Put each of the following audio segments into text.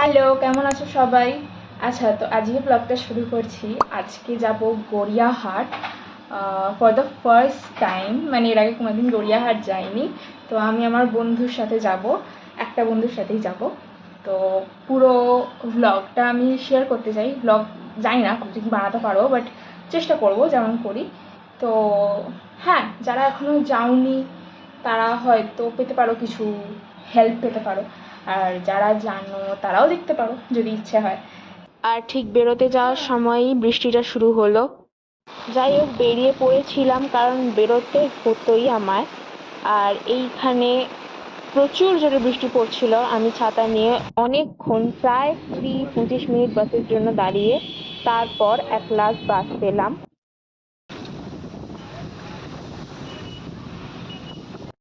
Hello, কেমন আছো সবাই? আচ্ছা, তো আজকে ব্লগটা শুরু করছি। আজকে যাব Gariahat for the first time. মানে এর আগে কোনোদিন গড়িয়াহাট যাইনি। তো আমি আমার বন্ধুর সাথে যাব, একটা বন্ধুর সাথেই যাব। তো পুরো ভ্লগটা আমি শেয়ার করতে চাই। ভ্লগ জানি না কতটুকু বানাতে পারবো, বাট চেষ্টা করব যেমন করি। তো হ্যাঁ, যারা এখনও যাওনি তারা হয়তো পেতে পারো, কিছু হেল্প পেতে পারো। আর যারা জানো তারাও দেখতে পারো যদি ইচ্ছে হয়। আর ঠিক বেরোতে যাওয়ার সময়ই বৃষ্টিটা শুরু হলো। যাই হোক, বেরিয়ে পড়েছিলাম কারণ বেরোতে হতোই আমার। আর এইখানে প্রচুর জোরে বৃষ্টি পড়ছিল। আমি ছাতা নিয়ে অনেকক্ষণ, প্রায় 20-25 মিনিট বাসের জন্য দাঁড়িয়ে তারপর এক লাস্ট বাস পেলাম।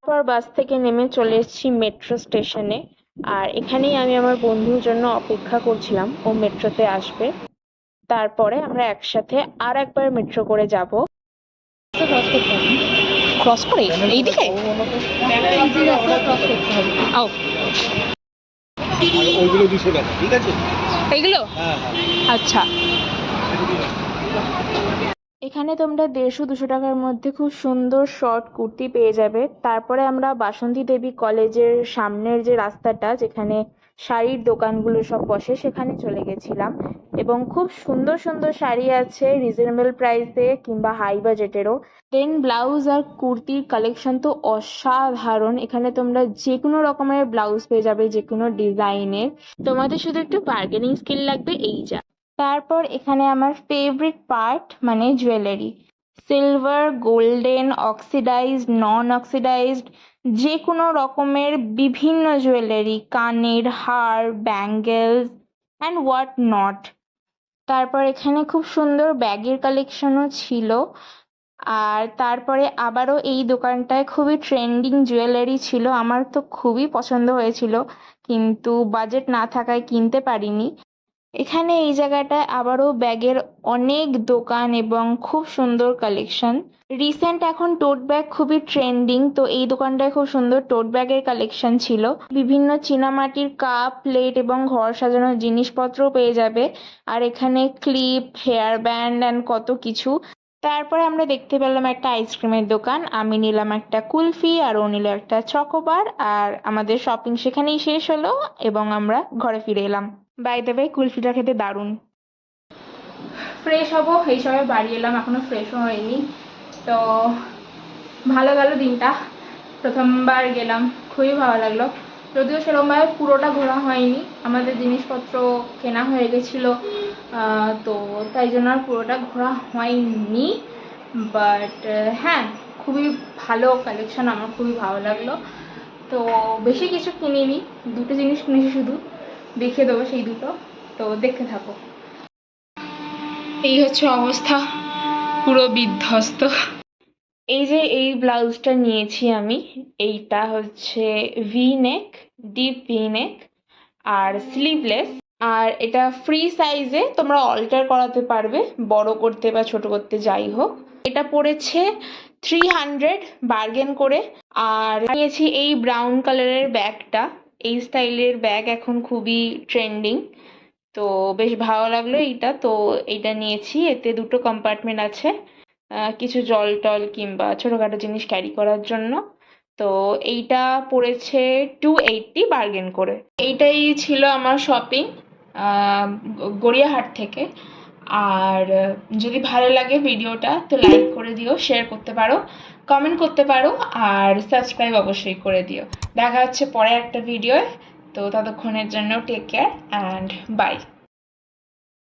তারপর বাস থেকে নেমে চলে এসেছি মেট্রো স্টেশনে। আর এখানেই আমি আমার বন্ধুর জন্য অপেক্ষা করছিলাম, ও মেট্রোতে আসবে। তারপরে আমরা একসাথে আর একবার মেট্রো করে যাব। ক্রস করে এইদিকে আও ওইগুলো 200 টাকা, ঠিক আছে? এইগুলো হ্যাঁ আচ্ছা। এখানে তোমরা 150-200 টাকার মধ্যে খুব সুন্দর শর্ট কুর্তি পেয়ে যাবে। তারপরে আমরা বাসন্তী দেবী কলেজের সামনের যে রাস্তাটা, যেখানে শাড়ির দোকানগুলো সব বসে, সেখানে চলে গেছিলাম। এবং খুব সুন্দর সুন্দর শাড়ি আছে রিজনেবল প্রাইসে কিংবা হাই বাজেটেরও। দেন ব্লাউজ আর কুর্তির কালেকশন তো অসাধারণ। এখানে তোমরা যে কোনো রকমের ব্লাউজ পেয়ে যাবে, যে কোনো ডিজাইনের। তোমাদের শুধু একটু বার্গেনিং স্কিল লাগবে, এই যা। তারপর এখানে আমার ফেভারিট পার্ট মানে জুয়েলারি, সিলভার, গোল্ডেন, অক্সিডাইজড, নন অক্সিডাইজড, যে কোনো রকমের বিভিন্ন জুয়েলারি, কানের হার, ব্যাঙ্গেলস অ্যান্ড হোয়াট নট। তারপর এখানে খুব সুন্দর ব্যাগের কালেকশনও ছিল। আর তারপরে আবারও এই দোকানটায় খুবই ট্রেন্ডিং জুয়েলারি ছিল, আমার তো খুবই পছন্দ হয়েছিল, কিন্তু বাজেট না থাকায় কিনতে পারিনি। এখানে এই জায়গাটায় আবারও ব্যাগের অনেক দোকান এবং খুব সুন্দর কালেকশন। রিসেন্ট এখন টোট ব্যাগ খুবই ট্রেন্ডিং, তো এই দোকানটায় খুব সুন্দর টোট ব্যাগের কালেকশন ছিল। বিভিন্ন চীনামাটির কাপ, প্লেট এবং ঘর সাজানোর জিনিসপত্রও পেয়ে যাবে। আর এখানে ক্লিপ, হেয়ার ব্যান্ড অ্যান্ড কত কিছু। তারপরে আমরা দেখতে পেলাম একটা আইসক্রিমের দোকান। আমি নিলাম একটা কুলফি আর ও নিল একটা চকোবার। আর আমাদের শপিং সেখানেই শেষ হলো এবং আমরা ঘরে ফিরে এলাম। বাই দ্য ওয়ে, কুলফিটা খেতে দারুণ। ফ্রেশ হবো এই সময় বাড়ি এলাম, এখনো ফ্রেশও হয়নি। তো ভালো গেল দিনটা। প্রথমবার গেলাম, খুবই ভালো লাগলো। যদিও সেরকমভাবে পুরোটা ঘোরা হয়নি, আমাদের জিনিসপত্র কেনা হয়ে গেছিলো, তো তাই জন্য আর পুরোটা ঘোরা হয়নি। বাট হ্যাঁ, খুবই ভালো কালেকশন, আমার খুবই ভালো লাগলো। তো বেশি কিছু কিনিনি, দুটো জিনিস কিনেছি শুধু, দেখিয়ে দেবো সেই দুটো, তো দেখতে থাকো। এই হচ্ছে অবস্থা, পুরো বিধ্বস্ত। এই যে এই ব্লাউজটা নিয়েছি আমি, এইটা হচ্ছে V neck, deep V neck আর স্লিভলেস। আর এটা ফ্রি সাইজে, তোমরা অল্টার করাতে পারবে, বড় করতে বা ছোট করতে যাই হোক। এটা পড়েছে 300 বার্গেন করে। আর নিয়েছি এই ব্রাউন কালারের ব্যাগটা, এই স্টাইলের ব্যাগ এখন খুবই ট্রেন্ডিং, তো বেশ ভালো লাগলো এইটা। তো এইটা নিয়েছি, এতে দুটো কম্পার্টমেন্ট আছে, কিছু জল টল কিংবা ছোটোখাটো জিনিস ক্যারি করার জন্য। তো এইটা পড়েছে 280 বার্গেন করে। এইটাই ছিল আমার শপিং গড়িয়াহাট থেকে। আর যদি ভালো লাগে ভিডিওটা তো লাইক করে দিও, শেয়ার করতে পারো, কমেন্ট করতে পারো, আর সাবস্ক্রাইব অবশ্যই করে দিও। দেখা হচ্ছে পরে একটা ভিডিওয়। তো ততক্ষণের জন্য টেক কেয়ার অ্যান্ড বাই।